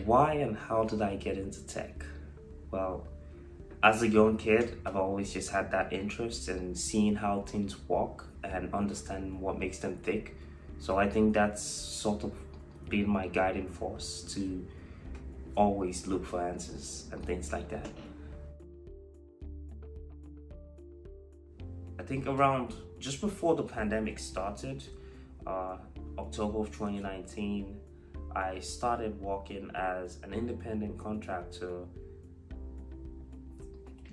Why and how did I get into tech? Well, as a young kid, I've always just had that interest in seeing how things work and understanding what makes them tick. So I think that's sort of been my guiding force to always look for answers and things like that. I think around just before the pandemic started, October of 2019, I started working as an independent contractor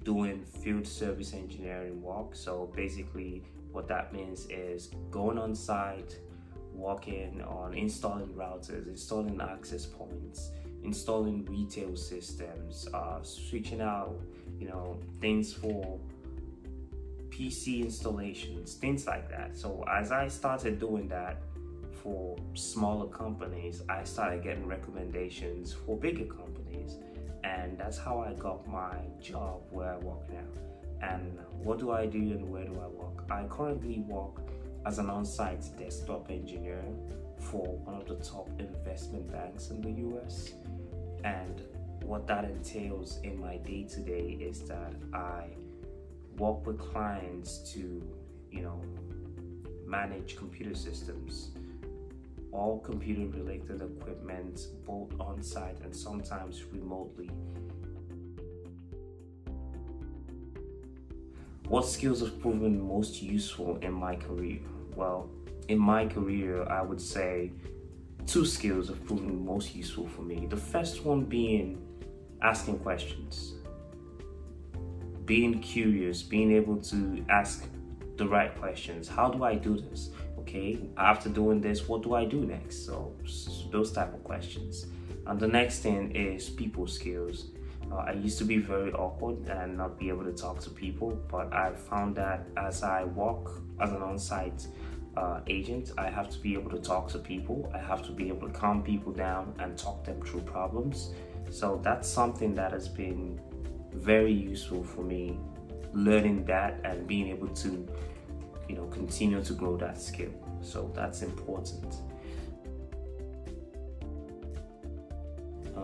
doing field service engineering work. So basically what that means is going on site, working on installing routers, installing access points, installing retail systems, switching out, things for PC installations, things like that. So as I started doing that for smaller companies, I started getting recommendations for bigger companies, and that's how I got my job where I work now. And what do I do and where do I work? I currently work as an on-site desktop engineer for one of the top investment banks in the US. And what that entails in my day-to-day is that I work with clients to, manage computer systems, all computer-related equipment, both on-site and sometimes remotely. What skills have proven most useful in my career? Well, in my career, I would say 2 skills have proven most useful for me. The first one being asking questions, being curious, being able to ask the right questions. How do I do this? Okay, after doing this, what do I do next? So those type of questions. And the next thing is people skills. I used to be very awkward and not be able to talk to people, but I found that as I work as an on-site agent, I have to be able to talk to people. I have to be able to calm people down and talk them through problems. So that's something that has been very useful for me, learning that and being able to continue to grow that skill. So that's important.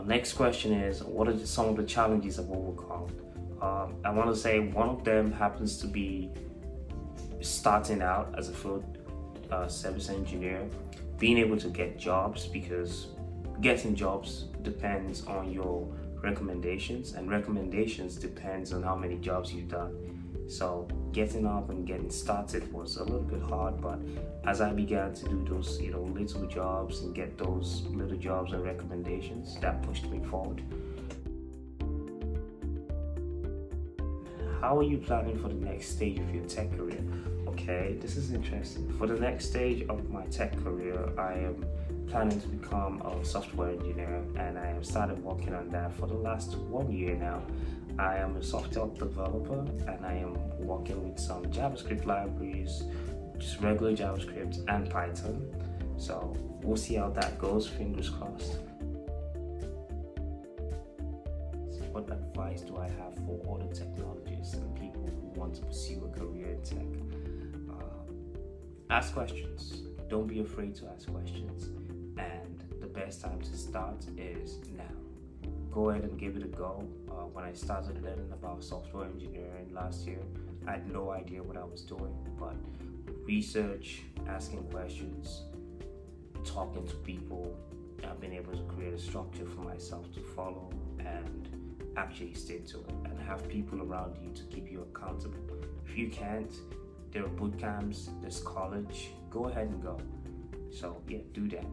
Next question is, what are some of the challenges I've overcome? I want to say one of them happens to be starting out as a field service engineer, being able to get jobs, because getting jobs depends on your recommendations, and recommendations depends on how many jobs you've done. So getting up and getting started was a little bit hard, but as I began to do those little jobs and get those little jobs and recommendations, that pushed me forward. How are you planning for the next stage of your tech career? Okay, this is interesting. For the next stage of my tech career, I am planning to become a software engineer, and I have started working on that for the last 1 year now. I am a software developer, and I am working with some JavaScript libraries, just regular JavaScript and Python. So we'll see how that goes, fingers crossed. What advice do I have for other technologists and people who want to pursue a career in tech? Ask questions. Don't be afraid to ask questions. And the best time to start is now. Go ahead and give it a go. When I started learning about software engineering last year, I had no idea what I was doing, but research, asking questions, talking to people, I've been able to create a structure for myself to follow and actually stick to it, and have people around you to keep you accountable. If you can't, there are boot camps, there's college, go ahead and go. So yeah, do that.